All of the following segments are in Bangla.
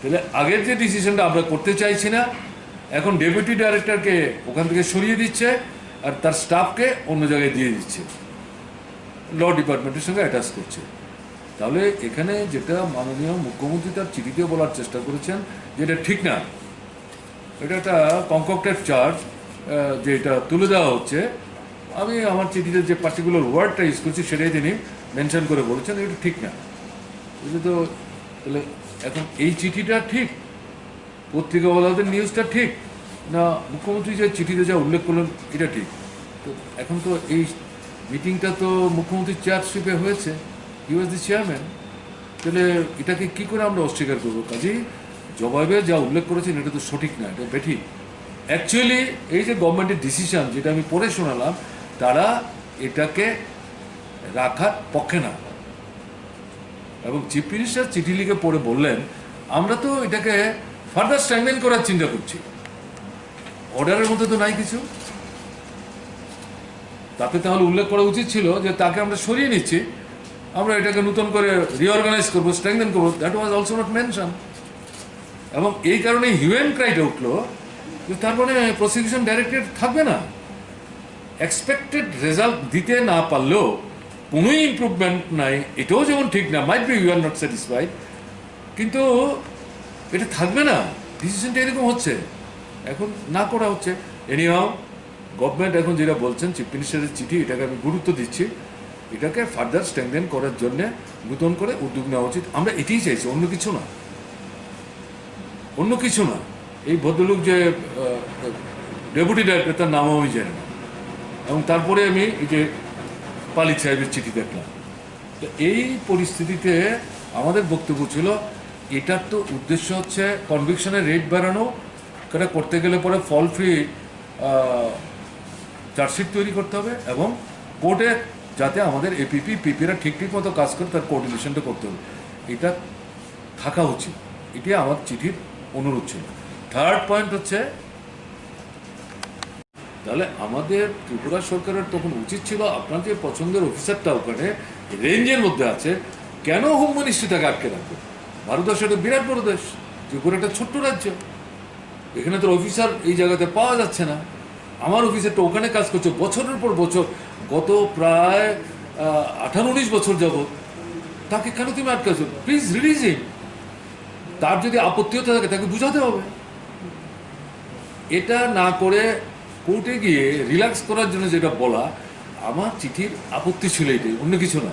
তাহলে আগের যে ডিসিশনটা আমরা করতে চাইছি না, এখন ডেপুটি ডাইরেক্টরকে ওখান থেকে সরিয়ে দিচ্ছে আর তার স্টাফকে অন্য জায়গায় দিয়ে দিচ্ছে, ল ডিপার্টমেন্টের সঙ্গে অ্যাটাচ করছে। তাহলে এখানে যেটা মাননীয় মুখ্যমন্ত্রী তার চিঠিতে বলার চেষ্টা করেছেন যেটা ঠিক না, এটা একটা কনকক্টেড চার্জ যে এটা তুলে দেওয়া হচ্ছে। আমি আমার চিঠিতে যে পার্টিকুলার ওয়ার্ডটা ইউজ করছি সেটাই তিনি মেনশন করে বলেছেন, এটা ঠিক না। বুঝলি তো? তাহলে এখন এই চিঠিটা ঠিক, পত্রিকাওয়ালাদের নিউজটা ঠিক না, মুখ্যমন্ত্রী যে চিঠিতে যা উল্লেখ করলেন এটা ঠিক? তো এখন তো এই মিটিংটা তো মুখ্যমন্ত্রীর চেয়ারশিপে হয়েছে, হি ওয়াজ দি চেয়ারম্যান। তাহলে এটাকে কি করে আমরা অস্বীকার করবো? কাজেই জবাবে যা উল্লেখ করেছেন এটা তো সঠিক না, এটা বেঠিক। অ্যাকচুয়ালি এই যে গভর্নমেন্টের ডিসিশন যেটা আমি পড়ে শোনালাম, তারা এটাকে রাখার পক্ষে না। এবং চিফ মিনিস্টার চিঠি লিখে পড়ে বললেন আমরা তো এটাকে ফার্দার স্ট্রেংথেন করার চিন্তা করছি। অর্ডারের মধ্যে তো নাই কিছু, তাতে তাহলে উল্লেখ করা উচিত ছিল যে তাকে আমরা সরিয়ে নিচ্ছি, আমরা এটাকে নতুন করে রিঅর্গানাইজ করবো, স্ট্রেংথেন করবো। That was also not mention. এবং এই কারণে হিউম্যান ক্রাইটা উঠলো যে তার মানে প্রসিকিউশন ডাইরেক্টরেট থাকবে না। এক্সপেক্টেড রেজাল্ট দিতে না পারলেও কোনোই ইমপ্রুভমেন্ট নাই, এটাও যেমন ঠিক না, might be you are not satisfied, কিন্তু এটা থাকবে না। ডিসিশনটা এরকম হচ্ছে, এখন না করা হচ্ছে। এনিহাও গভর্নমেন্ট এখন যেটা বলছেন, চিফ মিনিস্টারের চিঠি, এটাকে আমি গুরুত্ব দিচ্ছি। এটাকে ফার্দার স্ট্রেংথেন করার জন্য নতুন করে উদ্যোগ নেওয়া উচিত। আমরা এটাই চাইছি, অন্য কিছু না, অন্য কিছু না। এই ভদ্রলোক যে ডেপুটি ডাইরেক্টর, তার নামও আমি জানি না। এবং তারপরে আমি এই যে পালিত সাহেবের চিঠি দেখলাম। তো এই পরিস্থিতিতে আমাদের বক্তব্য ছিল এটার তো উদ্দেশ্য হচ্ছে কনভিকশনের রেট বাড়ানো, সেটা করতে গেলে পরে ফল ফ্রি চার্জশিট তৈরি করতে হবে এবং কোর্টে যাতে আমাদের এপিপি পিপিরা ঠিক মতো কাজ করে তার কোঅর্ডিনেশনটা করতে হবে, এটা থাকা উচিত। এটি আমার চিঠির অনুরোধ ছিল। থার্ড পয়েন্ট হচ্ছে, তাহলে আমাদের ত্রিপুরা সরকারের তখন উচিত ছিল আপনার যে পছন্দের অফিসারটা ওখানে রেঞ্জের মধ্যে আছে, কেন হোম মিনিস্ট্রিটাকে আটকে রাখবে? ভারতবর্ষ একটা বিরাট বড় দেশ, ত্রিপুরা একটা ছোট্ট রাজ্য, এখানে তোর অফিসার এই জায়গাতে পাওয়া যাচ্ছে না। আমার অফিসারটা ওখানে কাজ করছে বছরের পর বছর, গত প্রায় 18-19 বছর যাবৎ, তাকে কেন তুমি আটকাছো? প্লিজ রিলিজ হিম। তার যদি আপত্তিও থাকে তাকে বুঝাতে হবে। এটা না করে কোর্টে গিয়ে রিল্যাক্স করার জন্য যেটা বলা, আমার চিঠির আপত্তি ছিল এটাই, অন্য কিছু না।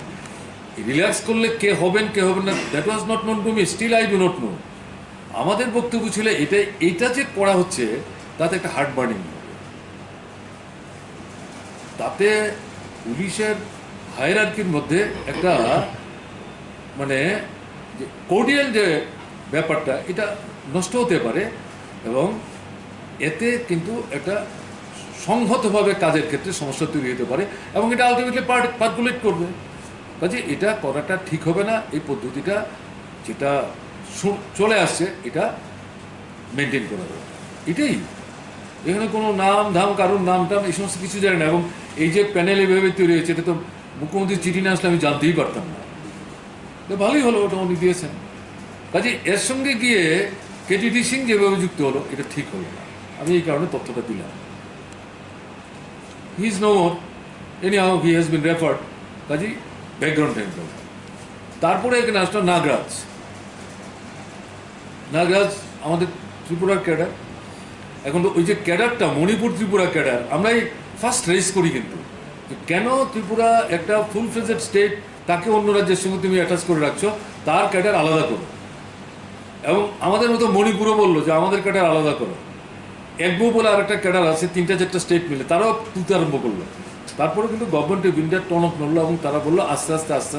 রিল্যাক্স করলে কে হবেন কে হবেন না, that was not known to me, still I do not know. আমাদের বক্তব্য ছিল এইটা যে করা হচ্ছে তাতে একটা হার্ট বার্নিং, তাতে পুলিশের হায়ারার্কির মধ্যে একটা মানে কোর্ডিয়াল যে ব্যাপারটা, এটা নষ্ট হতে পারে এবং এতে কিন্তু একটা সংহতভাবে কাজের ক্ষেত্রে সমস্যা তৈরি হতে পারে এবং এটা আলটিমেটলি পার্কুলেট করবে। কাজে এটা করাটা ঠিক হবে না। এই পদ্ধতিটা যেটা চলে আসছে এটা মেনটেন করা হবে, এটাই। এখানে কোনো নাম ধাম, কারোর নাম টাম এই সমস্ত কিছু জানি না। এবং এই যে প্যানেল এভাবে তৈরি হয়েছে, এটা তো মুখ্যমন্ত্রীর চিঠি না আসলে আমি জানতেই পারতাম না। তো ভালোই হলো ওটা উনি দিয়েছেন। কাজে এর সঙ্গে গিয়ে কেটিডি সিং যেভাবে যুক্ত হলো, এটা ঠিক হলো না। আমি এই কারণে তথ্যটা দিলাম। He is no more, anyhow he has been referred. কাজেই ব্যাকগ্রাউন্ড টাইম। তারপরে এখানে আসলো নাগরাজ। নাগরাজ আমাদের ত্রিপুরার ক্যাডার। এখন তো ওই যে ক্যাডারটা মণিপুর ত্রিপুরা ক্যাডার আমরাই ফার্স্ট রেস করি, কিন্তু কেন ত্রিপুরা একটা ফুল ফ্লেজেড স্টেট, তাকে অন্য রাজ্যের সঙ্গে তুমি অ্যাটাচ করে রাখছো, তার ক্যাডার আলাদা করো। এবং আমাদের মতো মণিপুরও বললো যে আমাদের ক্যাডার আলাদা করো। একবো বলে আরেকটা ক্যাডার আছে, 3-4 স্টেট মিলে, তারাও তুলতে আরম্ভ করলো। তারপরে কিন্তু গভর্নমেন্ট অফ ইন্ডিয়ার টনক নড়লো এবং তারা বললো আস্তে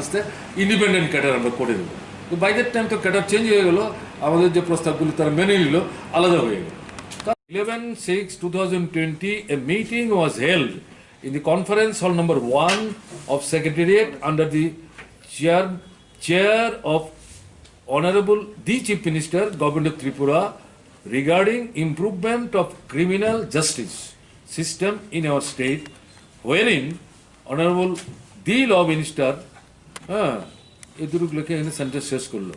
আস্তে ইন্ডিপেন্ডেন্ট ক্যাডার আমরা করে দেবো। তো বাই দ্যাট টাইম তো ক্যাডার চেঞ্জ হয়ে গেলো, আমাদের যে প্রস্তাবগুলি তারা মেনে নিল, আলাদা হয়ে গেল। 11/6/2020 a meeting was held in the conference hall number 1 of Secretariat under the chair of Honorable the Chief Minister, Government of Tripura, regarding improvement of criminal justice system in our state, wherein Honorable the Law Minister এই দুটো লিখে এখানে সেন্টেন্স শেষ করলো।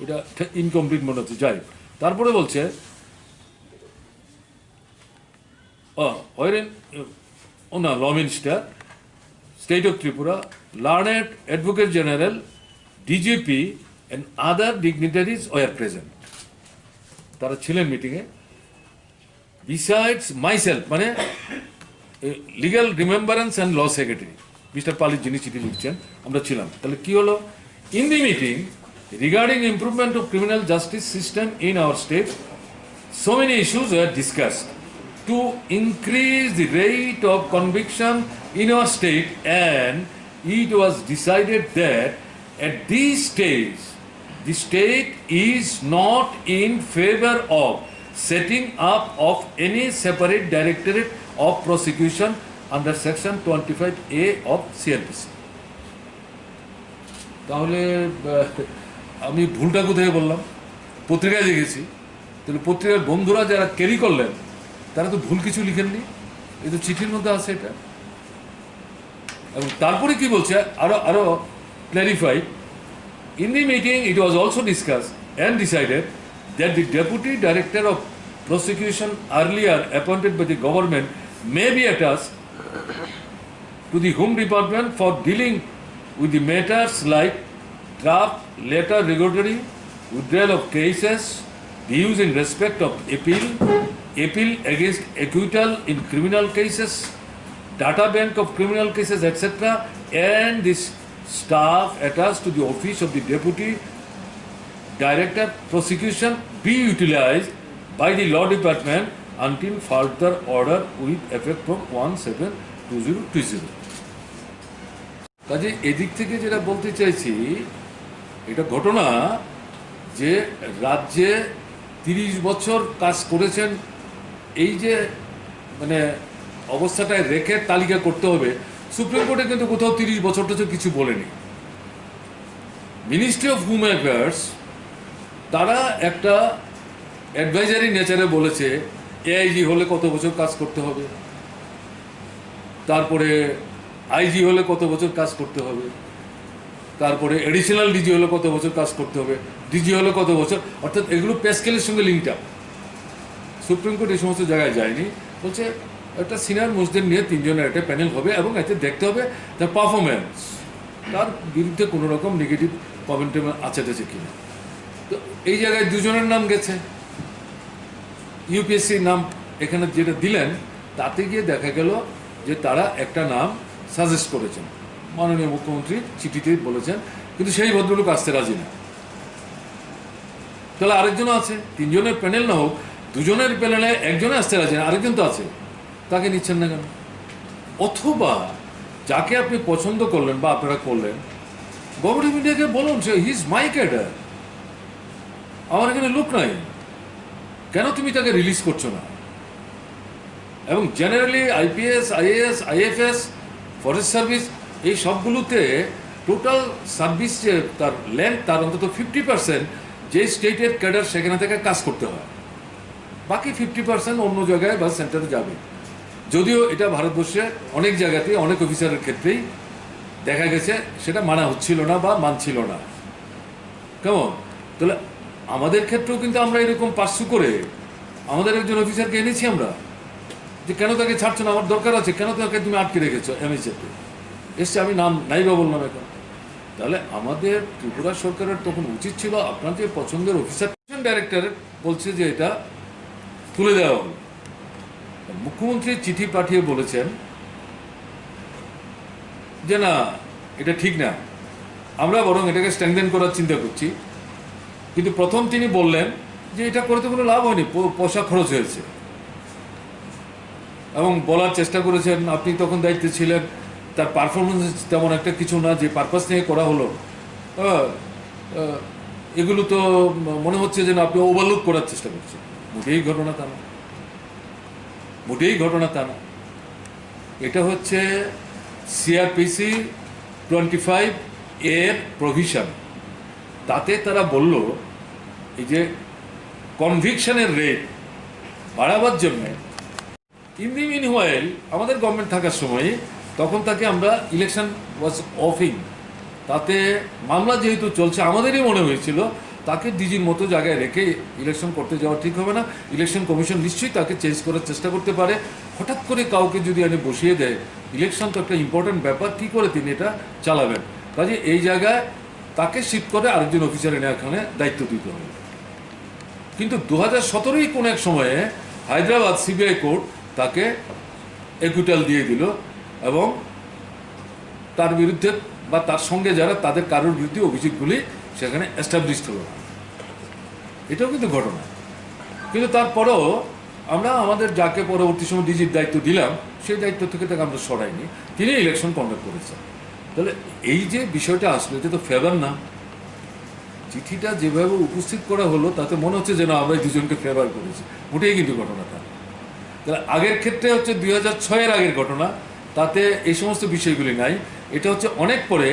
এটা ইনকমপ্লিট মনে হচ্ছে। যাই তারপরে বলছে না, law minister, state of Tripura, learned advocate general, DGP and other dignitaries were present. তারা ছিলেন মিটিংয়ে। বিসাইডস মাইসেলফ, মানে legal remembrance and law secretary mister Palit যিনি চিঠি লিখছেন, আমরা ছিলাম। তাহলে কি হলো? In the meeting regarding improvement of criminal justice system in our state, so many issues were discussed to increase the rate of conviction in our state, and it was decided that at this stage the state is not in favor of setting up of any separate directorate of prosecution under section 25A of CRPC. তাহলে আমি ভুলটা কোথায় বললাম? পত্রিকায় দেখেছি। তাহলে পত্রিকার বন্ধুরা যারা ক্যারি করলেন তারা তো ভুল কিছু লিখেননি, এই তো চিঠির মধ্যে আছে এটা। এবং তারপরে কি বলছে আরো clarified, in the meeting it was also discuss and decided that the deputy director of prosecution earlier appointed by the government may be attached to the Home Department for dealing with the matters like draft letter regulatory withdrawal of cases, views in respect of appeal against acquittal in criminal cases, data bank of criminal cases, etc., and this staff attached to the office of the Deputy Director Prosecution be utilized by the Law Department until further order with effect from 1/7/2020. কাজে এদিক থেকে যেটা বলতে চাইছি, এটা ঘটনা যে রাজ্যে 30 বছর কাজ করেছেন, এই যে মানে অবস্থাটায় রেখে তালিকা করতে হবে, সুপ্রিম কোর্টে কিন্তু কোথাও 30 বছরটা কিছু বলেনি। মিনিস্ট্রি অফ হোম অ্যাফেয়ার্স তারা একটা অ্যাডভাইজারি নেচারে বলেছে এআইজি হলে কত বছর কাজ করতে হবে, তারপরে আইজি হলে কত বছর কাজ করতে হবে, তারপরে এডিশনাল ডিজি হলে কত বছর কাজ করতে হবে, ডিজি হলে কত বছর, অর্থাৎ এগুলো পে স্কেলের সঙ্গে লিঙ্কটা। সুপ্রিম কোর্ট এই সমস্ত জায়গায় যায়নি, বলছে একটা সিনিয়র মোস্টদের নিয়ে 3 জনের একটা প্যানেল হবে এবং এতে দেখতে হবে তার পারফরমেন্স, তার বিরুদ্ধে কোনো রকম নেগেটিভ কমেন্ট আছে কিনা। তো এই জায়গায় 2 জনের নাম গেছে, ইউপিএসসির নাম এখানে যেটা দিলেন তাতে গিয়ে দেখা গেল যে তারা একটা নাম সাজেস্ট করেছেন, মাননীয় মুখ্যমন্ত্রী চিঠিতে বলেছেন, কিন্তু সেই ভদ্রলোক আসতে রাজি না। তাহলে আরেকজন আছে, 3 জনের প্যানেল না হোক, 2 জনের প্যানেলে একজনে আসতে রাজি না, আরেকজন তো আছে, তাকে নিচ্ছেন না কেন? অথবা যাকে আপনি পছন্দ করলেন বা আপনারা করলেন, গভর্নমেন্ট অফ ইন্ডিয়াকে বলুন সে হি ইজ মাই ক্যাডার, আমার এখানে লোক নাই, কেন তুমি তাকে রিলিজ করছো না? এবং generally IPS, IAS, IFS, forest service, এই সবগুলোতে টোটাল সার্ভিস যে তার লেন্থ, তার অন্তত 50% যে স্টেটের ক্যাডার সেখানে থেকে কাজ করতে হয়, বাকি 50% অন্য জায়গায় বা সেন্টারে যাবে। যদিও এটা ভারতবর্ষে অনেক জায়গাতে অনেক অফিসারের ক্ষেত্রেই দেখা গেছে সেটা মানা হচ্ছিল না বা মানছিল না। কেমন? তাহলে আমাদের ক্ষেত্রেও কিন্তু আমরা এরকম পার্সু করে আমাদের একজন অফিসারকে এনেছি আমরা, যে কেন তাকে ছাড়ছো না, আমার দরকার আছে, কেন তাকে তুমি আটকে রেখেছো এমএসএতে এসছে, আমি নাম নাই বা বললাম এখন। তাহলে আমাদের ত্রিপুরা সরকারের তখন উচিত ছিল আপনার যে পছন্দের অফিসার ডাইরেক্টর বলছে যে এটা তুলে দেওয়া হলো, মুখ্যমন্ত্রী চিঠি পাঠিয়ে বলেছেন যে না এটা ঠিক না, আমরা বরং এটাকে স্ট্রেংথেন করার চিন্তা করছি। কিন্তু প্রথম তিনি বললেন যে এটা করতে কোনো লাভ হয়নি, পয়সা খরচ হয়েছে, এবং বলার চেষ্টা করেছেন আপনি তখন দায়িত্বে ছিলেন, তার পারফরমেন্স তেমন একটা কিছু না, যে পারপাস নিয়ে করা হলো এগুলো তো মনে হচ্ছে যেন আপনি ওভারলুক করার চেষ্টা করছেন। মোটেই ঘটনা তা না, মোটেই ঘটনা তা না। এটা হচ্ছে সিআরপিসি 25 এর প্রভিশন। তাতে তারা বলল এই যে কনভিকশনের রেট বাড়াবার জন্য, ইন দি মিন হোয়াইল আমাদের গভর্নমেন্ট থাকার সময় তখন তাকে আমরা ইলেকশন ওয়াজ অফিং, তাতে মামলা যেহেতু চলছে আমাদেরই মনে হয়েছিল তাকে ডিজির মতো জায়গায় রেখে ইলেকশন করতে যাওয়া ঠিক হবে না। ইলেকশন কমিশন নিশ্চয়ই তাকে চেঞ্জ করার চেষ্টা করতে পারে। হঠাৎ করে কাউকে যদি এনে বসিয়ে দেয়, ইলেকশন তো একটা ইম্পর্টেন্ট ব্যাপার, কী করে তিনি এটা চালাবেন? কাজে এই জায়গায় তাকে শিফট করে আরেকজন অফিসার এনে এখানে দায়িত্ব দিতে হবে। কিন্তু 2017 কোন এক সময়ে হায়দ্রাবাদ সিবিআই কোর্ট তাকে একুইটাল দিয়ে দিল এবং তার বিরুদ্ধে বা তার সঙ্গে যারা তাদের কারোর বিরুদ্ধে অভিযোগগুলি সেখানে এস্টাবলিশড হলো। এটাও কিন্তু ঘটনা। কিন্তু তারপরেও আমরা আমাদের যাকে পরবর্তী সময় ডিজির দায়িত্ব দিলাম, সেই দায়িত্ব থেকে তাকে আমরা সরাইনি, তিনি ইলেকশন কন্ডাক্ট করেছেন। তাহলে এই যে বিষয়টা আসলো, এটা তো ফেভার না। চিঠিটা যেভাবে উপস্থিত করা হলো তাতে মনে হচ্ছে যেন আমরা দুজনকে ফেভার করেছি, ওটাই কিন্তু ঘটনাটা। তাহলে আগের ক্ষেত্রে হচ্ছে 2006-এর আগের ঘটনা, তাতে এই সমস্ত বিষয়গুলি নাই। এটা হচ্ছে অনেক পরে,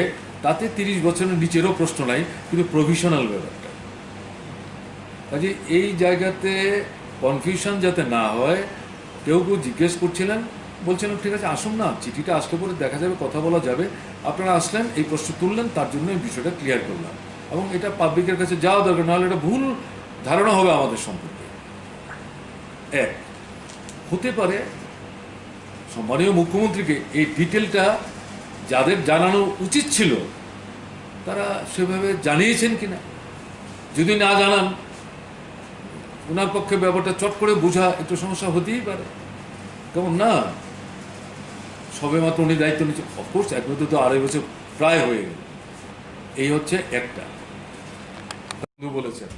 তাতে 30 বছরের নিচেরও প্রশ্ন নাই, কিন্তু প্রভিশনাল ব্যাপারটা। কাজে এই জায়গাতে কনফিউশন যাতে না হয়, কেউ জিজ্ঞেস করছিলেন, বলছিলাম ঠিক আছে আসুন না, চিঠিটা আসলে পরে দেখা যাবে, কথা বলা যাবে। আপনারা আসলেন, এই প্রশ্ন তুললেন, তার জন্য এই বিষয়টা ক্লিয়ার করলাম। এবং এটা পাবলিকের কাছে যাওয়া দরকার, নাহলে এটা ভুল ধারণা হবে আমাদের সম্পর্কে। এক হতে পারে সম্মানীয় মুখ্যমন্ত্রীকে এই ডিটেলটা যাদের জানানো উচিত ছিল তারা সেভাবে জানিয়েছেন কিনা। যদি না জানান, ওনার পক্ষে ব্যাপারটা চট করে বোঝা একটু সমস্যা হতেই পারে। কেমন না, সবে মাত্র উনি দায়িত্ব নিচ্ছে, অফকোর্স এক বছর তো 2.5 বছর প্রায় হয়ে গেল। এই হচ্ছে একটা বলেছেন,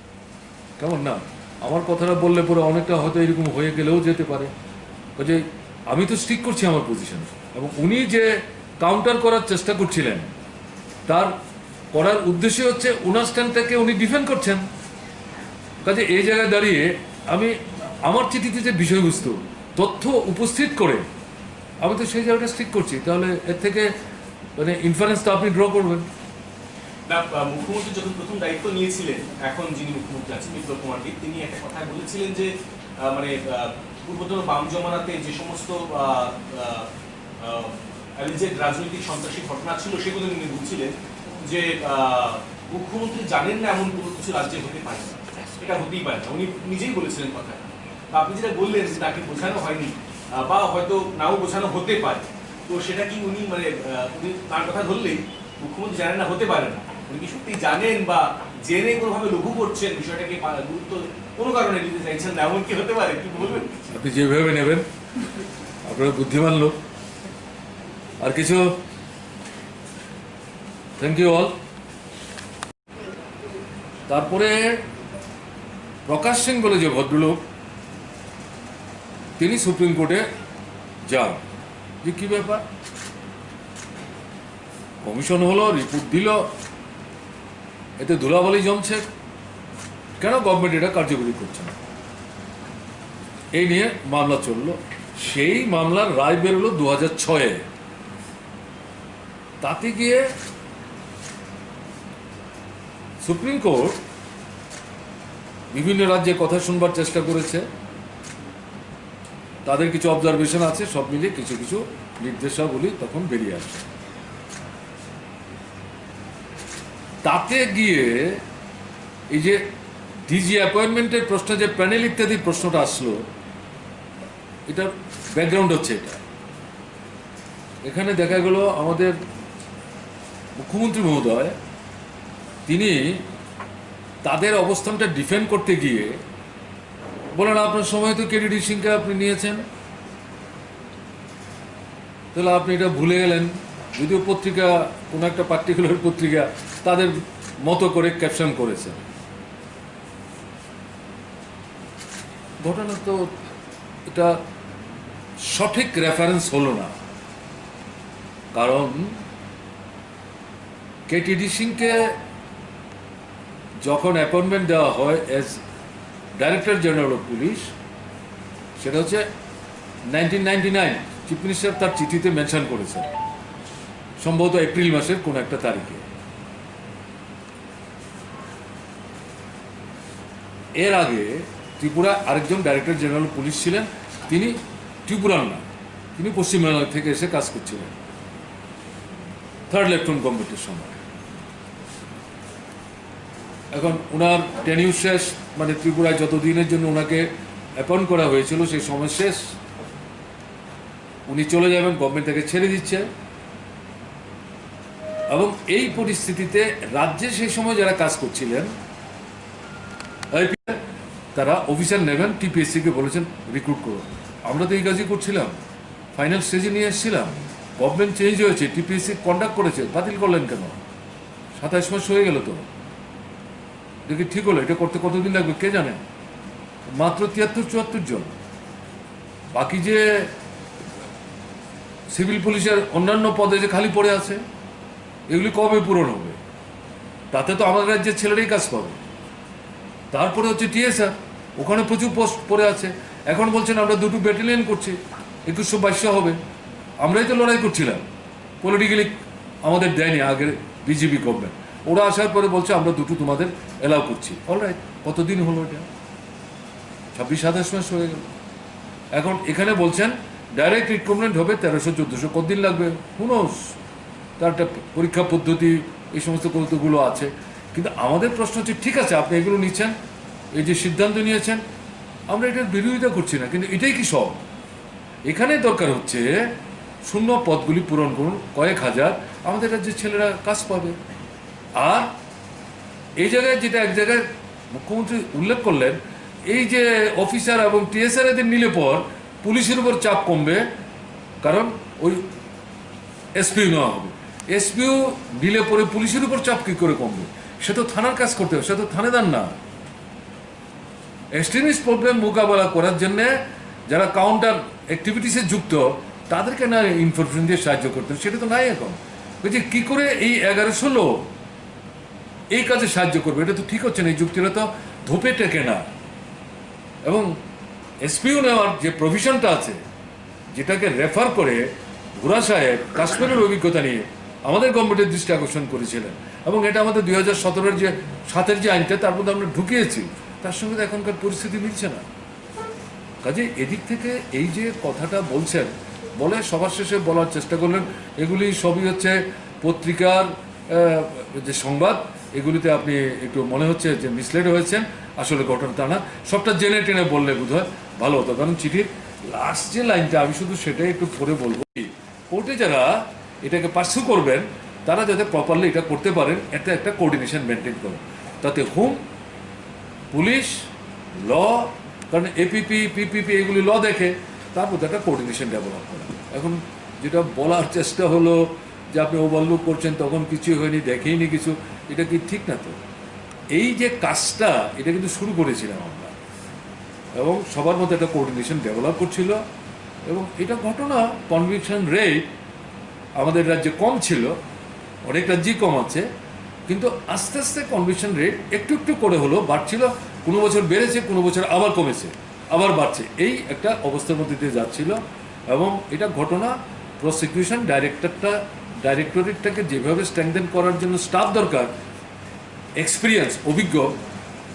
কেমন না, আমার কথাটা বললে পরে অনেকটা হয়তো এরকম হয়ে গেলেও যেতে পারে। যে আমি তো স্টিক করছি আমার পজিশন, এবং উনি যে কাউন্টার করার চেষ্টা করছিলেন, তার করার উদ্দেশ্য হচ্ছে ওনার স্ট্যান্ডটাকে উনি ডিফেন্ড করছেন। কাজে এই জায়গায় দাঁড়িয়ে আমি আমার চিঠিতে যে বিষয়বস্তু তথ্য উপস্থিত করে আমি তো সেই জায়গাটা স্টিক করছি, তাহলে এর থেকে মানে ইনফারেন্সটা আপনি ড্র করবেন না। মুখ্যমন্ত্রী যখন প্রথম দায়িত্ব নিয়েছিলেন, এখন যিনি মুখ্যমন্ত্রী আছেন বিপ্লব কুমার দেব, তিনি একটা কথা বলেছিলেন যে মানে পূর্বতন বাম জমানাতে যে সমস্ত অ্যালিজেড রাজনৈতিক সন্ত্রাসী ঘটনা ছিল সেগুলো তিনি বলছিলেন যে মুখ্যমন্ত্রী জানেন না এমন কোনো কিছু রাজ্যে হতে পারে না, এটা হতেই পারে না। উনি নিজেই বলেছিলেন কথা। আপনি যেটা বললেন যে তাকে বোঝানো হয়নি বা হয়তো নাও বোঝানো হতে পারে, তো সেটা কি উনি মানে উনি তার কথা ধরলেই মুখ্যমন্ত্রী জানেন না হতে পারে না, উনি কি সত্যি জানেন বা জেনে কোনোভাবে লঘু করছেন বিষয়টাকে, গুরুত্ব কোনো কারণে দিতে চাইছেন না, এমন কি হতে পারে, কি বলবেন? আপনি যেভাবে নেবেন, আপনারা বুদ্ধিমান লোক। আর কিছু? Thank you all. তারপরে প্রকাশ সিং বলে যে ভদ্রলোক, তিনি সুপ্রিম কোর্টে যান, যে কী ব্যাপার, কমিশন হলো, রিপোর্ট দিল, এতে ধুলাবালি জমছে, কেন গভর্নমেন্ট এটা কার্যকরী করছে না, এই নিয়ে মামলা চলল। সেই মামলার রায় বেরোলো 2006-এ। তাতে গিয়ে সুপ্রিম কোর্ট বিভিন্ন রাজ্যে কথা শুনবার চেষ্টা করেছে, তাদের কিছু অবজারভেশন আছে, সব মিলিয়ে কিছু কিছু নির্দেশাবলী তখন বেরিয়ে আসে। তাতে গিয়ে এই যে ডিজি অ্যাপয়েন্টমেন্টের প্রশ্ন, যে প্যানেল ইত্যাদি প্রশ্নটা আসলো, এটার ব্যাকগ্রাউন্ড হচ্ছে এটা। এখানে দেখা গেল আমাদের মুখ্যমন্ত্রী মহোদয় তিনি তাদের অবস্থানটা ডিফেন্ড করতে গিয়ে বলেন, আপনার সময় তো কেডিডি সিংকে আপনি নিয়েছেন, তাহলে আপনি এটা ভুলে গেলেন। যদিও পত্রিকা, কোনো একটা পার্টিকুলার পত্রিকা তাদের মতো করে ক্যাপশন করেছে। ঘটনা তো এটা সঠিক রেফারেন্স হলো না, কারণ কেটিডি সিংকে যখন অ্যাপয়েন্টমেন্ট দেওয়া হয় as director general of police, সেটা হচ্ছে 1999, চিফ মিনিস্টার তার চিঠিতে মেনশন করেছেন, সম্ভবত এপ্রিল মাসের কোন একটা তারিখে। এর আগে ত্রিপুরা আরেকজন ডাইরেক্টর জেনারেল পুলিশ ছিলেন, তিনি ত্রিপুরার না, তিনি পশ্চিমবঙ্গ থেকে এসে কাজ করছিলেন থার্ড লেফটেন্যান্ট গভর্নমেন্টের সময়। এখন ওনার টেনিউর শেষ, মানে ত্রিপুরায় যত দিনের জন্য ওনাকে অ্যাপয়েন্ট করা হয়েছিল সেই সময় শেষ, উনি চলে যাবেন, গভর্নমেন্ট তাকে ছেড়ে দিচ্ছে। এবং এই পরিস্থিতিতে রাজ্যে সেই সময় যারা কাজ করছিলেন তারা অফিসার নেবেন, টিপিএসসিকে বলেছেন রিক্রুট করো। আমরা তো এই কাজই করছিলাম, ফাইনাল স্টেজে নিয়ে এসেছিলাম। গভর্নমেন্ট চেঞ্জ হয়েছে, টিপিএসসি কন্ডাক্ট করেছে, বাতিল করলেন কেন? 27 মাস হয়ে গেল তো, দেখি ঠিক হলো। এটা করতে কতদিন লাগবে কে জানে? মাত্র 73-74 জন। বাকি যে সিভিল পুলিশের অন্যান্য পদে যে খালি পড়ে আছে, এগুলি কবে পূরণ হবে? তাতে তো আমাদের রাজ্যের ছেলেরাই কাজ পাবে। তারপরে হচ্ছে টিএসআর, ওখানে প্রচুর পোস্ট পড়ে আছে। এখন বলছেন আমরা 2টো ব্যাটালিয়ন করছি, 2122 হবে। আমরাই তো লড়াই করছিলাম, পলিটিক্যালি আমাদের দেয়নি আগের বিজেপি গভর্নমেন্ট। ওরা আসার পরে বলছে আমরা 2টো তোমাদের অ্যালাউ করছি। অলরাইট, কতদিন হলো এটা? 26-27 মাস হয়ে গেল। এখন এখানে বলছেন ডাইরেক্ট রিক্রুটমেন্ট হবে 1300-1400, কতদিন লাগবে হুনোস। তার একটা পরীক্ষা পদ্ধতি, এই সমস্ত কৌতুকগুলো আছে। কিন্তু আমাদের প্রশ্ন হচ্ছে, ঠিক আছে আপনি এগুলো নিচ্ছেন, এই যে সিদ্ধান্ত নিয়েছেন, আমরা এটার বিরোধিতা করছি না, কিন্তু এটাই কি সব? এখানে দরকার হচ্ছে শূন্য পদগুলি পূরণ করুন, কয়েক হাজার, আমাদের রাজ্যের ছেলেরা কাজ পাবে। আর এই জায়গায় যেটা এক জায়গায় মুখ্যমন্ত্রী উল্লেখ করলেন, এই যে অফিসার এবং টিএসআর এদের নিলে পর পুলিশের উপর চাপ কমবে, কারণ ওই এসপিও নেওয়া হবে। এসপিও নিলে পরে পুলিশের উপর চাপ কি করে কমবে? সে তো থানার কাজ করতে হবে, সে তো থানেদার না। এক্সট্রিমিস্ট প্রবলেম মোকাবেলা করার জন্য যারা কাউন্টার অ্যাক্টিভিটিসে যুক্ত, তাদেরকে না ইনফরমেশন দিয়ে সাহায্য করতে, সেটা তো নাই এখন। বলছি কী করে এই 1100 লোক এই কাজে সাহায্য করবে? এটা তো ঠিক হচ্ছে না, এই যুক্তিটা তো ধোপে টেকে না। এবং এসপিও নেওয়ার যে প্রভিশনটা আছে, যেটাকে রেফার করে ভুরা সাহেব কাশ্মীরের অভিজ্ঞতা নিয়ে আমাদের গভর্নমেন্টের দৃষ্টি আকর্ষণ করেছিলেন, এবং এটা আমাদের 2017-এর যে 7-এর যে আইনটা, তার মধ্যে আমরা ঢুকিয়েছি, তার সঙ্গে এখনকার পরিস্থিতি মিলছে না। কাজে এদিক থেকে এই যে কথাটা বলছেন, বলে সবার শেষে বলার চেষ্টা করলেন এগুলি সবই হচ্ছে পত্রিকার যে সংবাদ, এগুলিতে আপনি একটু মনে হচ্ছে যে মিসলেড হয়েছেন, আসলে ঘটনা তা না। সবটা জেনে টেনে বললে বোধহয় ভালো হতো, কারণ চিঠির লাস্ট যে লাইনটা, আমি শুধু সেটাই একটু পরে বলবো। কোর্টে যারা এটাকে পার্সু করবেন, তারা যাতে প্রপারলি এটা করতে পারেন, একটা কোঅর্ডিনেশন মেনটেন করেন, তাতে হোম, পুলিশ, ল, কারণ এপিপি পিপিপি এগুলি ল দেখে, তার মধ্যে একটা কোঅর্ডিনেশন ডেভেলপ করা। এখন যেটা বলার চেষ্টা হলো যে আপনি ওভারলুক করছেন, তখন কিছুই হয়নি, দেখেইনি কিছু, এটা কি ঠিক না? তো এই যে কাজটা, এটা কিন্তু শুরু করেছিলাম আমরা, এবং সবার মধ্যে একটা কোঅর্ডিনেশন ডেভেলপ করছিল। এবং এটা ঘটনা, কনভিকশন রেট আমাদের রাজ্যে কম ছিল, অনেক রাজ্যেই কম আছে, কিন্তু আস্তে আস্তে কনভিকশন রেট একটু একটু করে হলো বাড়ছিল। কোনো বছর বেড়েছে, কোনো বছর আবার কমেছে, আবার বাড়ছে, এই একটা অবস্থার মধ্যে দিয়ে যাচ্ছিল। এবং এটা ঘটনা, প্রসিকিউশন ডাইরেক্টরেটটাকে যেভাবে স্ট্রেংথেন করার জন্য স্টাফ দরকার, এক্সপিরিয়েন্স, অভিজ্ঞ,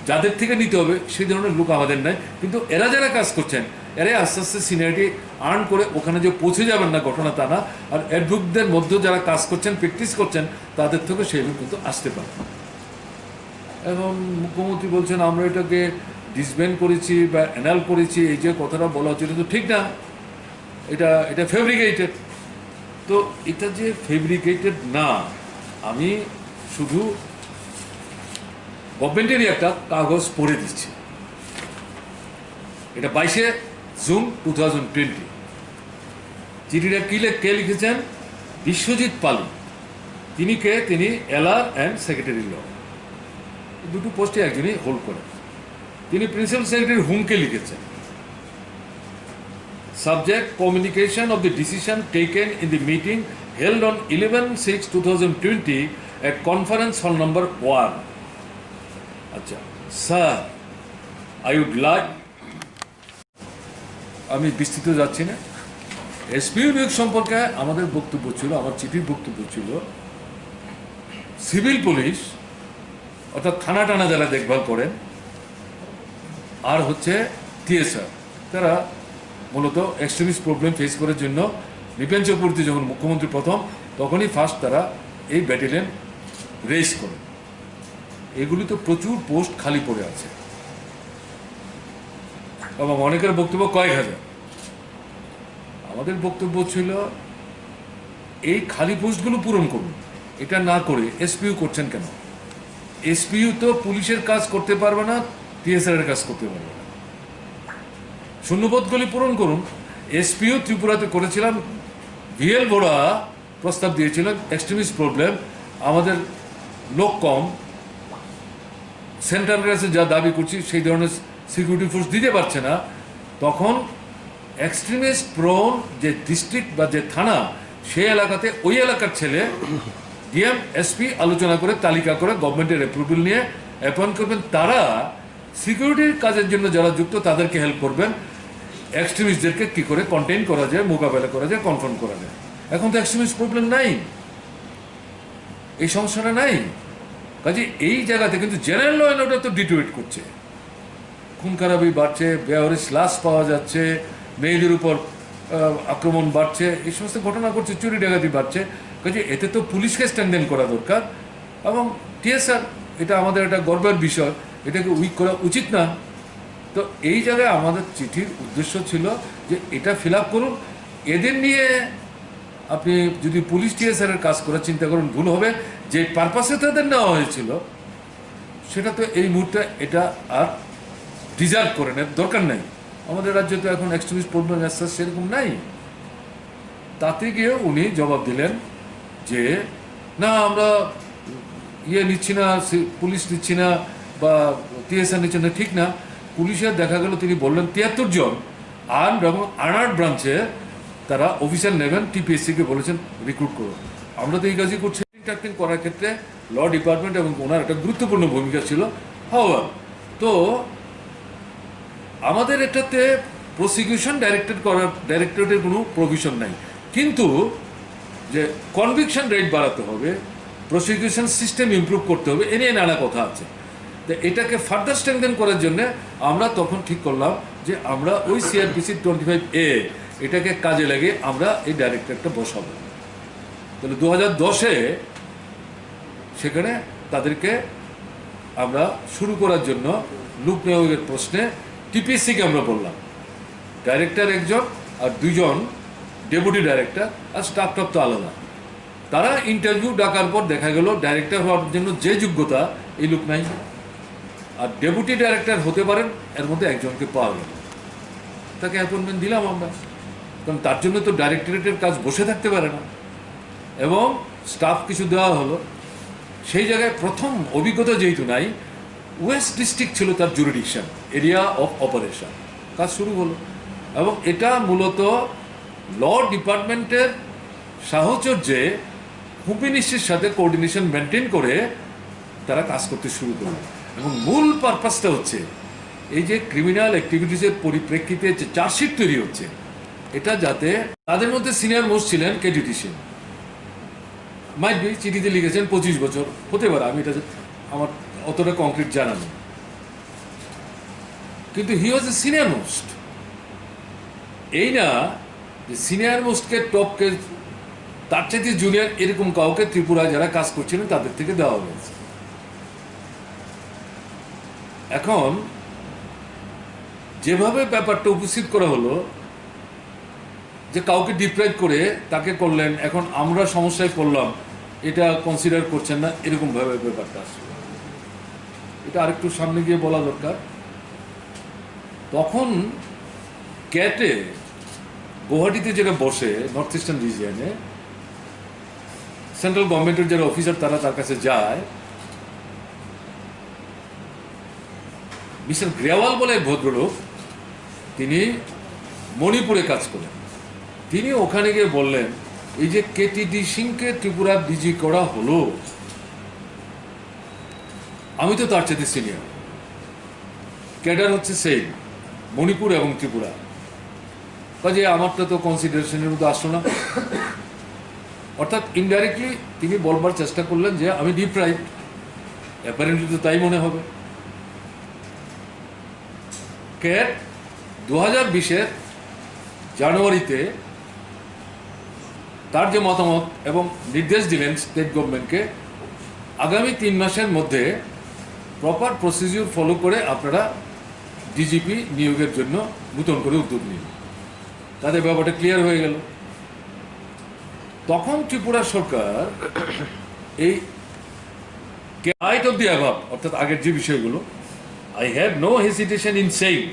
যাদের থেকে নিতে হবে, সেই ধরনের লোক আমাদের নাই। কিন্তু এরা যারা কাজ করছেন, এরাই আস্তে আস্তে সিনিয়রিটি আর্ন করে ওখানে যে পৌঁছে যাবেন না, ঘটনা তা না। আর অ্যাডভোকেটদের মধ্যে যারা কাজ করছেন, প্র্যাকটিস করছেন, তাদের থেকে সেই লোক কিন্তু আসতে পারে। এখন মুখ্যমন্ত্রী বলছেন আমরা এটাকে ডিসব্যান্ড করেছি বা অ্যানাল করেছি, এই যে কথাটা বলা হচ্ছে, এটা তো ঠিক না, এটা ফেব্রিকেটেড। তো এটা যে ফেব্রিকেটেড না, আমি শুধু গভর্নমেন্টেরই একটা কাগজ পড়ে দিচ্ছি। এটা 22শে জুন 2020। চিঠিটা কে লিখেছেন? বিশ্বজিৎ পালি। তিনি কে? তিনি এলআর অ্যান্ড সেক্রেটারি ল, দুটো পোস্টে একজনই হোল্ড করেন। তিনি প্রিন্সিপাল সেক্রেটারি হোমকে লিখেছেন, subject communication of the decision taken in the meeting held on 11/6/2020 at conference hall number 1. আচ্ছা স্যার, আই উড লাইক, আমি বিস্তৃত যাচ্ছি না। এসপিও নিয়োগ সম্পর্কে আমাদের বক্তব্য ছিল, আমার চিঠির বক্তব্য ছিল, সিভিল পুলিশ অর্থাৎ থানা টানা যারা দেখভাল করেন, আর হচ্ছে টিএসআর, তারা মূলত এক্সট্রিমিস্ট প্রবলেম ফেস করার জন্য বিপিন চক্রবর্তী যখন মুখ্যমন্ত্রী প্রথম, তখনই ফার্স্ট তারা এই ব্যাটালিয়ন রেজ করে। এগুলি তো প্রচুর পোস্ট খালি পড়ে আছে এবং অনেকের বক্তব্য কয়েক হাজার। আমাদের বক্তব্য ছিল এই খালি পোস্টগুলো পূরণ করুন, এটা না করে এসপিইউ করছেন কেন? এসপিইউ তো পুলিশের কাজ করতে পারবে না, টিএসআর এর কাজ করতে পারবে না। শূন্যপদগুলি পূরণ করুন। এসপিইউ ত্রিপুরাতে করেছিলাম, ভিএল বোরা প্রস্তাব দিয়েছিলেন এক্সট্রিমিস্ট প্রবলেম, আমাদের লোক কম, সেন্ট্রাল কাছে যা দাবি করছি সেই ধরনের সিকিউরিটি ফোর্স দিতে পারছে না, তখন এক্সট্রিমিস্ট প্রোন যে ডিস্ট্রিক্ট বা যে থানা সেই এলাকাতে ওই এলাকার ছেলে ডিএম এসপি আলোচনা করে তালিকা করে গভর্নমেন্টের অ্যাপ্রুভাল নিয়ে অ্যাপয়েন্ট করবেন। তারা সিকিউরিটির কাজের জন্য যারা যুক্ত তাদেরকে হেল্প করবেন, এক্সট্রিমিস্টদেরকে কী করে কন্টেইন করা যায়, মোকাবেলা করা যায়, কনফ্রন্ট করা যায়। এখন তো এক্সট্রিমিস্ট প্রবলেম নাই, এই সমস্যাটা নাই। কাজে এই জায়গাতে কিন্তু জেনারেল ল অ্যান্ড অর্ডার তো ডিটোয়েট করছে, খুন খারাপি বাড়ছে, বেওয়ারিশ লাশ পাওয়া যাচ্ছে, মেয়েদের উপর আক্রমণ বাড়ছে, এই সমস্ত ঘটনা ঘটছে, চুরি ডাকাতি বাড়ছে। কাজে এতে তো পুলিশকে স্ট্যান্ড করা দরকার এবং টিএসআর, এটা আমাদের একটা গর্বের বিষয়, এটাকে উইক করা উচিত না। তো এই জায়গায় আমাদের চিঠির উদ্দেশ্য ছিল যে এটা ফিল আপ করুন। এদের নিয়ে আপনি যদি পুলিশ টিএসআর এর কাজ করার চিন্তা করেন ভুল হবে। যে পারপাসে তাদের নেওয়া হয়েছিল সেটা তো এই মুহূর্তে এটা আর ডিজার্ভ করে না, দরকার নাই। আমাদের রাজ্যে তো এখন এক্সট্রিমিস্ট প্রবলেম আসছে সেরকম নাই। তাতে গিয়ে উনি জবাব দিলেন যে না, আমরা নিচ্ছি না, পুলিশ নিচ্ছি না বা টিএসআর নিচ্ছে না, ঠিক না। পুলিশের দেখা গেল তিনি বললেন 73 জন আর্মড এবং আনার্ড ব্রাঞ্চে তারা অফিসার নেবেন, টিপিএসসিকে বলেছেন রিক্রুট করো। আমরা তো এই কাজই করছি। ইন্টারভিউ করার ক্ষেত্রে ল ডিপার্টমেন্ট এবং ওনার একটা গুরুত্বপূর্ণ ভূমিকা ছিল। হাওয়ার তো আমাদের এটাতে প্রসিকিউশন ডাইরেক্টরেটের কোনো প্রভিশন নাই, কিন্তু যে কনভিকশন রেট বাড়াতে হবে, প্রসিকিউশন সিস্টেম ইমপ্রুভ করতে হবে, এ নিয়ে নানা কথা আছে। তো এটাকে ফার্দার স্ট্রেংথেন করার জন্য আমরা তখন ঠিক করলাম যে আমরা ওই সিআরপিসি 25A এটাকে কাজে লাগিয়ে আমরা এই ডাইরেক্টরটা বসাবো। তাহলে 2010-এ সেখানে তাদেরকে আমরা শুরু করার জন্য লোক নিয়োগের প্রশ্নে টিপিএসসিকে আমরা বললাম ডাইরেক্টর একজন আর 2 জন ডেপুটি ডাইরেক্টর, আর স্টাফ তো আলাদা। তারা ইন্টারভিউ ডাকার পর দেখা গেল ডাইরেক্টর হওয়ার জন্য যে যোগ্যতা এই লোক নাই, আর ডেপুটি ডাইরেক্টর হতে পারেন এর মধ্যে একজনকে পাওয়া গেল, তাকে অ্যাপয়েন্টমেন্ট দিলাম আমরা। কারণ তার জন্য তো ডাইরেক্টরেটের কাজ বসে থাকতে পারে না, এবং স্টাফ কিছু দেওয়া হলো। সেই জায়গায় প্রথম অভিজ্ঞতা যেহেতু নাই, ওয়েস্ট ডিস্ট্রিক্ট ছিল তার জুরিডিকশন, এরিয়া অফ অপারেশন, কাজ শুরু হলো। এবং এটা মূলত ল ডিপার্টমেন্টের সাহচর্যে হোম মিনিস্ট্রির সাথে কোঅর্ডিনেশন মেনটেন করে তারা কাজ করতে শুরু করলো। এবং মূল পারপাসটা হচ্ছে এই যে ক্রিমিনাল অ্যাক্টিভিটিসের পরিপ্রেক্ষিতে যে চার্জশিট তৈরি হচ্ছে, এটা যাতে তাদের মধ্যে সিনিয়র মোস্ট ছিলেন কেডিটি সিং, মাইট বি চিঠিতে লিখেছেন 25 বছর হতে পারে, আমি এটা আমার অতটা কংক্রিট জানা নেই, কিন্তু হি ওয়াজ এ সিনিয়র মোস্ট। এই না যে সিনিয়র মোস্টকে টপকে তার চাইতে জুনিয়র এরকম কাউকে ত্রিপুরায় যারা কাজ করছিলেন তাদের থেকে দেওয়া হয়েছে। এখন যেভাবে ব্যাপারটা উপস্থিত করা হলো যে কাউকে ডিপ্রাইভ করে তাকে করলেন, এখন আমরা সমস্যায় পড়লাম, এটা কনসিডার করছেন না, এরকমভাবে ব্যাপারটা আসবে। এটা আরেকটু সামনে গিয়ে বলা দরকার। তখন ক্যাটে গুয়াহাটিতে যেটা বসে, নর্থ ইস্টার্ন রিজিয়নে সেন্ট্রাল গভর্নমেন্টের যারা অফিসার তারা তার কাছে যায়, মিস্টার গ্রেওয়াল বলে ভদ্রলোক, তিনি মণিপুরে কাজ করেন। তিনি ওখানে গিয়ে বললেন এই যে কেটিডি সিংকে ত্রিপুরা ডিজি করা হলো, আমি তো তার চাইতে সিনিয়র, ক্যাডার হচ্ছে সেই মণিপুর এবং ত্রিপুরা, কাজে আমারটা তো কনসিডারেশনের মধ্যে আসলো না। অর্থাৎ ইনডাইরেক্টলি তিনি বলবার চেষ্টা করলেন যে আমি ডিপ্রাইভড, অ্যাপারেন্টলি তো তাই মনে হবে। ক্যাট 2020-এর জানুয়ারিতে তার যে মতামত এবং নির্দেশ দিলেন স্টেট গভর্নমেন্টকে, আগামী 3 মাসের মধ্যে প্রপার প্রসিডিউর ফলো করে আপনারা ডিজিপি নিয়োগের জন্য নতুন করে উদ্যোগ নিন। তাদের ব্যাপারটা ক্লিয়ার হয়ে গেল। তখন ত্রিপুরা সরকার এই রাইট অফ দি অ্যাভাব, অর্থাৎ আগের যে বিষয়গুলো, I have no hesitation in saying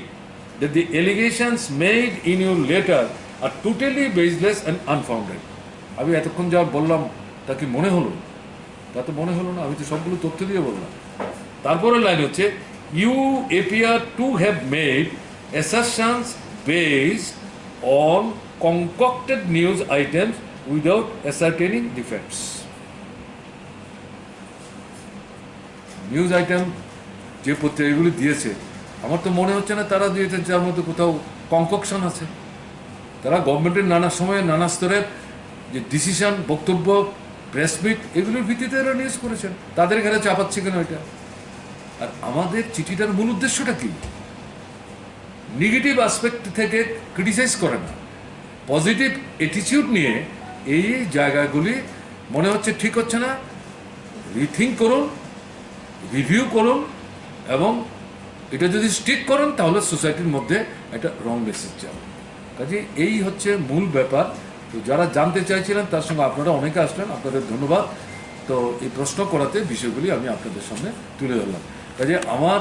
that the allegations made in your letter are totally baseless and unfounded. আমি এতক্ষণ যা বললাম তা কি মনে হলো? তা তো মনে হলো না, আমি তো সবগুলো তথ্য দিয়ে বললাম। তারপরে লাইন হচ্ছে, you appear to have made assertions based on concocted news items without ascertaining the facts. News item যে পত্রিকাগুলি দিয়েছে, আমার তো মনে হচ্ছে না তারা দিয়েছেন যার মধ্যে কোথাও কনককশন আছে। তারা গভর্নমেন্টের নানা সময়ে নানা স্তরের যে ডিসিশন, বক্তব্য, প্রেস মিট, এগুলোর ভিত্তিতে এরা নিউজ করেছেন। তাদের ঘরে চাপাচ্ছে কেন এটা? আর আমাদের চিঠিটার মূল উদ্দেশ্যটা কি? নেগেটিভ অ্যাসপেক্ট থেকে ক্রিটিসাইজ করে না, পজিটিভ অ্যাটিটিউড নিয়ে এই জায়গাগুলি মনে হচ্ছে ঠিক হচ্ছে না, রিথিঙ্ক করুন, রিভিউ করুন, এবং এটা যদি স্ট্রিক করেন তাহলে সোসাইটির মধ্যে একটা রং মেসেজ যাবে। কাজে এই হচ্ছে মূল ব্যাপার। তো যারা জানতে চাইছিলেন তার সঙ্গে আপনারা অনেকে আসলেন, আপনাদের ধন্যবাদ। তো এই প্রশ্ন করাতে বিষয়গুলি আমি আপনাদের সামনে তুলে ধরলাম। কাজে আমার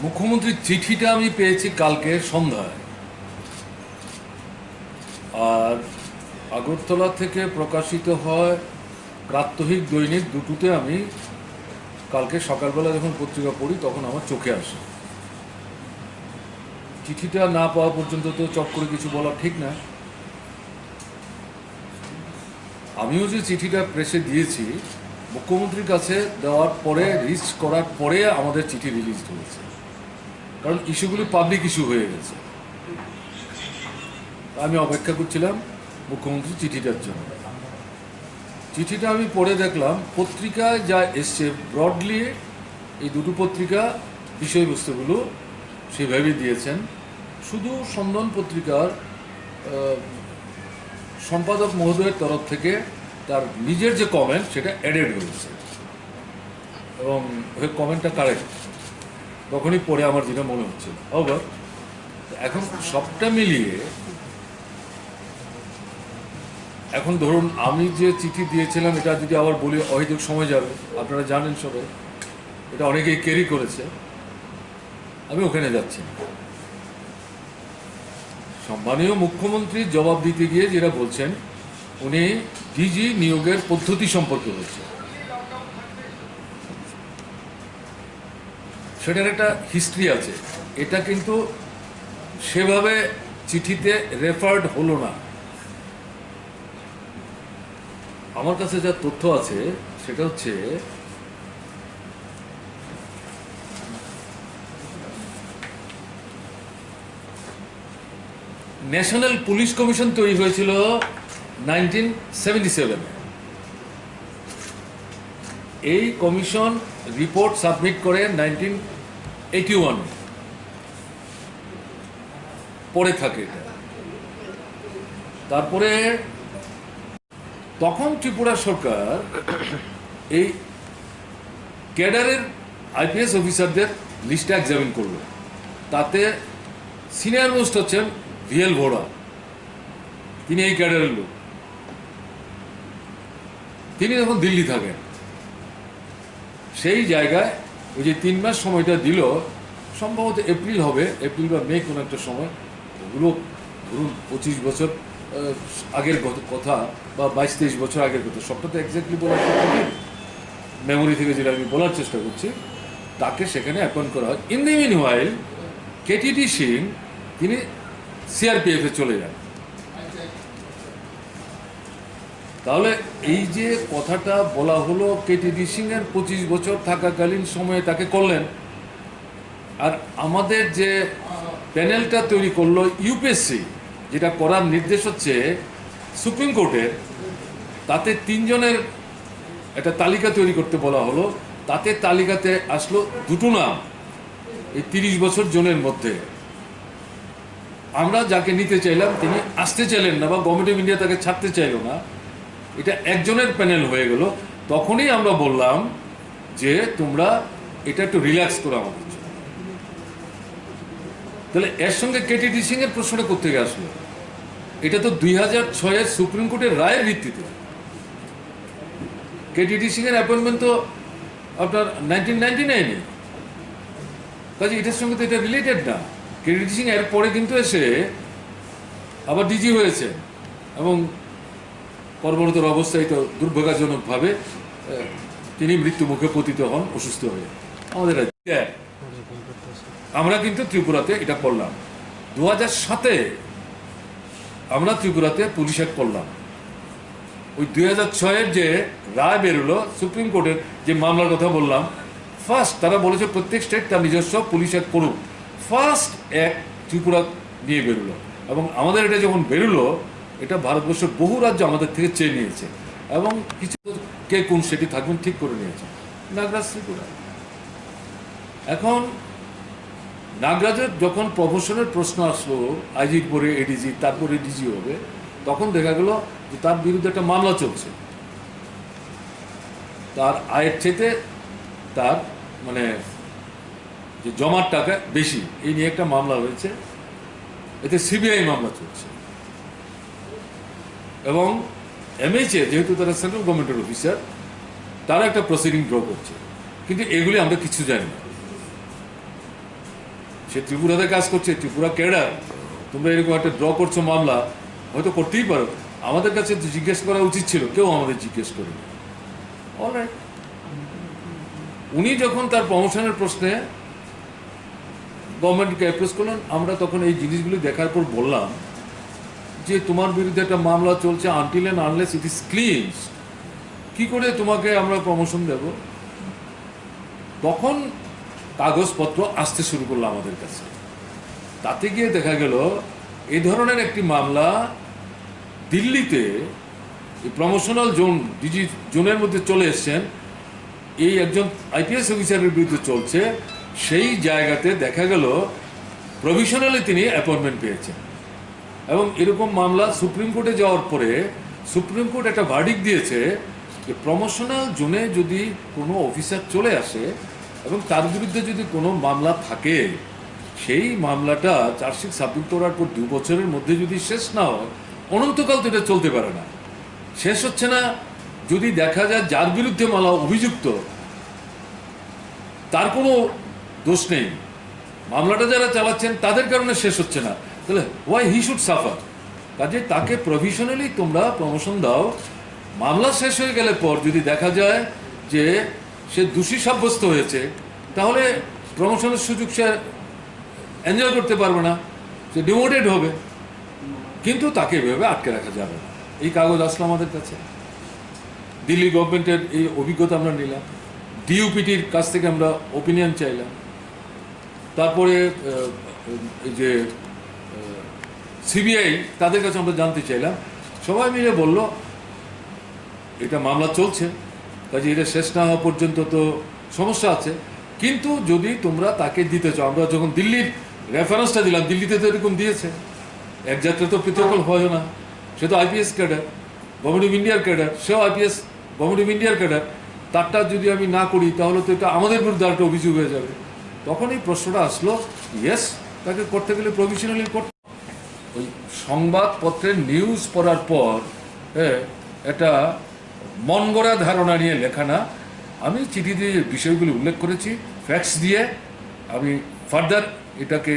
মুখ্যমন্ত্রীর চিঠিটা আমি পেয়েছি কালকে সন্ধ্যায়, আর আগরতলা থেকে প্রকাশিত হয় প্রাত্যহিক দৈনিক দুটোতে আমি কালকে সকালবেলা যখন পত্রিকা পড়ি তখন আমার চোখে আসে। চিঠিটা না পাওয়া পর্যন্ত তো চট করে কিছু বলা ঠিক না। আমিও যে চিঠিটা প্রেসে দিয়েছি, মুখ্যমন্ত্রীর কাছে দেওয়ার পরে, রিচ করার পরে আমাদের চিঠি রিলিজ হয়েছে, কারণ ইস্যুগুলি পাবলিক ইস্যু হয়ে গেছে। আমি অপেক্ষা করছিলাম মুখ্যমন্ত্রী চিঠিটার জন্য। চিঠিটা আমি পড়ে দেখলাম পত্রিকায় যা এসছে ব্রডলি, এই দুটো পত্রিকা বিষয়বস্তুগুলো সেভাবেই দিয়েছেন। শুধু সন্ধান পত্রিকার সম্পাদক মহোদয়ের তরফ থেকে তার নিজের যে কমেন্ট সেটা অ্যাডেড হয়েছে, এবং ওই কমেন্টটা কারেক্ট। তখনই পড়ে আমার যেটা মনে হচ্ছে। আবার এখন সবটা মিলিয়ে, এখন ধরুন আমি যে চিঠি দিয়েছিলাম এটা যদি আবার বলি অহেতুক সময় যাবে, আপনারা জানেন সবাই, এটা অনেকেই ক্যারি করেছে, আমি ওখানে যাচ্ছি না। সম্মানীয় মুখ্যমন্ত্রী জবাব দিতে গিয়ে যেটা বলছেন, উনি ডিজি নিয়োগের পদ্ধতি সম্পর্কে বলছেন, সেটার একটা হিস্ট্রি আছে। এটা কিন্তু সেভাবে চিঠিতে রেফার্ড হলো না। আমার কাছে যা তথ্য আছে সেটা হচ্ছে, ন্যাশনাল পুলিশ কমিশন তৈরি হয়েছিল 1977। এই কমিশন রিপোর্ট সাবমিট করে 1981, পড়ে থাকে এটা। তারপরে তখন ত্রিপুরা সরকার এই ক্যাডারের আইপিএস অফিসারদের লিস্টটা এক্সামিন করলো। তাতে সিনিয়র মোস্ট হচ্ছেন ভিএল ভোরা, তিনি এই ক্যাডারের লোক। তিনি যখন দিল্লি থাকেন, সেই জায়গায় ওই যে 3 মাস সময়টা দিল, সম্ভবত এপ্রিল হবে, এপ্রিল বা মে কোনো একটা সময়, ওগুলো ধরুন 25 বছর আগের কথা বা 22-23 বছর আগের কথা, সবটা তো এক্স্যাক্টলি বলার মেমোরি থেকে যেটা আমি বলার চেষ্টা করছি। তাকে সেখানে অ্যাপয়েন্ট করা হয়। In the meanwhile K T D Singh তিনি সিআরপিএফে চলে যান। তাহলে এই যে কথাটা বলা হলো, কেটিডি সিং এর 25 বছর থাকাকালীন সময়ে তাকে করলেন, আর আমাদের যে প্যানেলটা তৈরি করলো ইউপিএসসি, যেটা করার নির্দেশ হচ্ছে সুপ্রিম কোর্টের, তাতে 3 জনের একটা তালিকা তৈরি করতে বলা হলো। তাতে তালিকাতে আসলো 2টো নাম এই 30 বছর জনের মধ্যে। আমরা যাকে নিতে চাইলাম তিনি আসতে চাইলেন না বা গভর্নমেন্ট অফ ইন্ডিয়া তাকে ছাড়তে চাইল না, এটা একজনের প্যানেল হয়ে গেল। তখনই আমরা বললাম যে তোমরা এটা একটু রিল্যাক্স করো আমাদের জন্য। তাহলে এর সঙ্গে কেটিডি সিং এর প্রশ্নটা কোত্থেকে আসলো? এটা তো 2006-এর সুপ্রিম কোর্টের রায়ের ভিত্তিতে। কেটিডি সিং এর অ্যাপয়েন্টমেন্ট তো আপনার 1999-এ, কাজে এটার সঙ্গে তো এটা রিলেটেড না। কেটিডি সিং এর পরে কিন্তু এসে আবার ডিজি হয়েছে এবং কর্মরত অবস্থায় তো দুর্ভাগ্যজনকভাবে তিনি মৃত্যু মুখে পতিত হন অসুস্থ হয়ে। আমাদের আমরা কিন্তু ত্রিপুরাতে এটা করলাম 2007-এ, আমরা ত্রিপুরাতে পুলিশ অ্যাক্ট করলাম। ওই 2006-এর যে রায় বেরোলো সুপ্রিম কোর্টের যে মামলার কথা বললাম, ফার্স্ট তারা বলেছে প্রত্যেক স্টেট তার নিজস্ব পুলিশ অ্যাক্ট করুক। ফার্স্ট অ্যাক্ট ত্রিপুরা নিয়ে বেরোলো এবং আমাদের এটা যখন বেরোলো, এটা ভারতবর্ষের বহু রাজ্য আমাদের থেকে চেয়ে নিয়েছে এবং কিছু কে কোন সেটি থাকবেন ঠিক করে নিয়েছে, নাগরাজ ত্রিপুরা। এখন নাগরাজের যখন প্রমোশনের প্রশ্ন আসলো, আইজির পরে এডিজি, তারপরে ডিজি হবে, তখন দেখা গেল যে তার বিরুদ্ধে একটা মামলা চলছে। তার আয়ের চেয়ে তার মানে যে জমার টাকা বেশি, এই নিয়ে একটা মামলা হয়েছে। এতে সিবিআই মামলা চলছে এবং এমএইচএ যেহেতু তারা সেন্ট্রাল গভর্নমেন্টের অফিসার, তারা একটা প্রসিডিং ড্র করছে। কিন্তু এগুলি আমরা কিছু জানি না। সে ত্রিপুরাতে কাজ করছে, ত্রিপুরা ক্যাডার, তোমরা এরকম একটা ড্র করছো মামলা, হয়তো করতেই পারো। আমাদের কাছে জিজ্ঞেস করা উচিত ছিল, কেউ আমাদের জিজ্ঞেস করেনি। অলরাইট, উনি যখন তার প্রমোশনের প্রশ্নে গভর্নমেন্টকে অ্যাপ্রোচ করলেন, আমরা তখন এই জিনিসগুলি দেখার পর বললাম যে তোমার বিরুদ্ধে একটা মামলা চলছে, until and unless it is cleans, কি করে তোমাকে আমরা প্রমোশন দেব? তখন কাগজপত্র আসতে শুরু করলো আমাদের কাছে। তাতে গিয়ে দেখা গেল এই ধরনের একটি মামলা দিল্লিতে প্রমোশনাল জোন, ডিজি জোনের মধ্যে চলে এসছেন, এই একজন আইপিএস অফিসারের বিরুদ্ধে চলছে। সেই জায়গাতে দেখা গেল প্রভিশনালি তিনি অ্যাপয়েন্টমেন্ট পেয়েছেন এবং এরকম মামলা সুপ্রিম কোর্টে যাওয়ার পরে সুপ্রিম কোর্ট একটা ভার্ডিক্ট দিয়েছে যে প্রমোশনাল জোনে যদি কোনো অফিসার চলে আসে এবং তার বিরুদ্ধে যদি কোনো মামলা থাকে, সেই মামলাটা চার্জশিট সাবমিট করার পর 2 বছরের মধ্যে যদি শেষ না হয়, অনন্তকাল তো এটা চলতে পারে না। শেষ হচ্ছে না যদি দেখা যায় যার বিরুদ্ধে মামলা অভিযুক্ত তার কোনো দোষ নেই, মামলাটা যারা চালাচ্ছেন তাদের কারণে শেষ হচ্ছে না, তাহলে ওয়াই হি শুড সাফার? কাজে তাকে প্রভিশনালি তোমরা প্রমোশন দাও। মামলা শেষ হয়ে গেলে পর যদি দেখা যায় যে সে দোষী সাব্যস্ত হয়েছে, তাহলে প্রমোশনের সুযোগ সে এনজয় করতে পারবে না, সে ডিমোটেড হবে। কিন্তু তাকে এভাবে আটকে রাখা যাবে না। এই কাগজ আসলো আমাদের কাছে, দিল্লি গভর্নমেন্টের এই অভিজ্ঞতা আমরা নিলাম, ডিইউপিটির কাছ থেকে আমরা ওপিনিয়ন চাইলাম, তারপরে এই যে সিবিআই তাদের কাছে আমরা জানতে চাইলাম। সবাই মিলে বলল এটা মামলা চলছে, কাজে এটা শেষ না হওয়া পর্যন্ত তো সমস্যা আছে, কিন্তু যদি তোমরা তাকে দিতে চাও। আমরা যখন দিল্লির রেফারেন্সটা দিলাম, দিল্লিতে তো এরকম দিয়েছে, এক যাত্রা তো পৃথক হয় না, সে তো আইপিএস ক্যাডার, গভর্নমেন্ট অফ ইন্ডিয়ার ক্যাডার, সেও আইপিএস গভর্নমেন্ট অফ ইন্ডিয়ার ক্যাডার, তারটা যদি আমি না করি তাহলে তো এটা আমাদের বিরুদ্ধে একটা অভিযোগ হয়ে যাবে। তখন এই প্রশ্নটা আসলো, ইয়েস, তাকে করতে গেলে প্রভিশনালি করতে। ওই সংবাদপত্রের নিউজ পড়ার পর একটা মন গড়া ধারণা নিয়ে লেখা না, আমি চিঠি দিয়ে বিষয়গুলি উল্লেখ করেছি, ফ্যাক্টস দিয়ে আমি ফার্দার এটাকে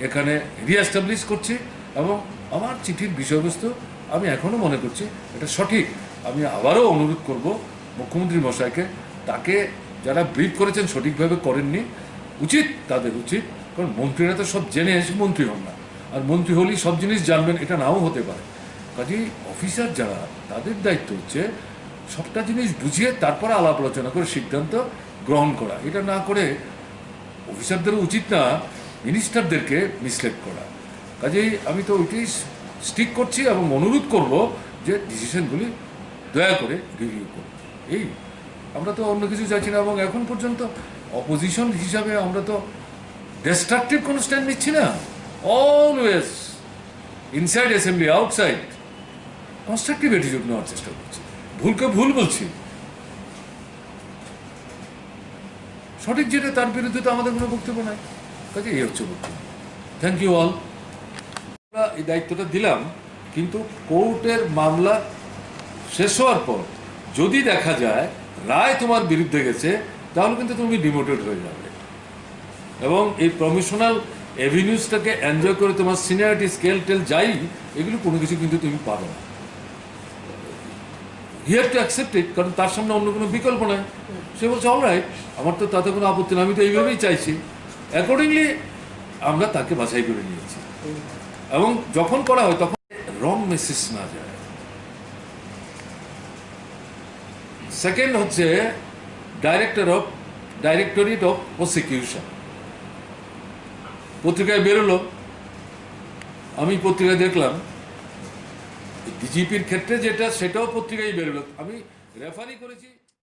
এখানে রিএস্টাবলিশ করছি এবং আমার চিঠির বিষয়বস্তু আমি এখনও মনে করছি এটা সঠিক। আমি আবারও অনুরোধ করব মুখ্যমন্ত্রী মশাইকে, তাকে যারা ব্রিফ করেছেন সঠিকভাবে করেননি, উচিত, তাদের উচিত, কারণ মন্ত্রীরা তো সব জেনে এসে মন্ত্রী হন না, আর মন্ত্রী হলেই সব জিনিস জানবেন এটা নাও হতে পারে। কাজেই অফিসার যারা, তাদের দায়িত্ব হচ্ছে সবটা জিনিস বুঝিয়ে তারপরে আলাপ আলোচনা করে সিদ্ধান্ত গ্রহণ করা। এটা না করে অফিসারদেরও উচিত না মিনিস্টারদেরকে মিসলেড করা। কাজেই আমি তো ওইটাই স্টিক করছি এবং অনুরোধ করব যে ডিসিশনগুলি দয়া করে রিভিউ করুন। এই আমরা তো অন্য কিছু চাইছি না, এবং এখন পর্যন্ত অপোজিশন হিসাবে আমরা তো ডিস্ট্রাকটিভ কোনো স্ট্যান্ড নিচ্ছি না, always inside assembly outside constructive attitude নেওয়ার চেষ্টা করছি, ভুলকে ভুল বলছি, সঠিক যেটা তার বিরুদ্ধে তো আমাদের কোনো বক্তব্য নাই। কাজে এই হচ্ছে বক্তব্য। Thank you all. আমরা এই দায়িত্বটা দিলাম, কিন্তু কোর্টের মামলা শেষ হওয়ার পর যদি দেখা যায় রায় তোমার বিরুদ্ধে গেছে, তাহলে কিন্তু তুমি ডিমোটেড হয়ে যাবে এবং এই প্রফেশনাল এভিনিউজটাকে এনজয় করে তোমার সিনিয়রিটি স্কেল টেল যাই এগুলো কোনো কিছু কিন্তু তুমি পাবে না। He have to accept it, কারণ তার সামনে অন্য কোনো বিকল্প নাই। সে বলছে অলরাইট, আমার তো তাতে কোনো আপত্তি নেই, আমি তো এইভাবেই চাইছি। অ্যাকর্ডিংলি আমরা তাকে বাছাই করে নিয়েছি এবং যখন করা হয় তখন রং মেসেজ না যায়। সেকেন্ড হচ্ছে ডাইরেক্টরেট অফ প্রসিকিউশন পত্রিকায় বেরোলো, আমি পত্রিকায় দেখলাম ডিজিপির ক্ষেত্রে যেটা সেটাও পত্রিকায় বেরোলো, আমি রেফারি করেছি।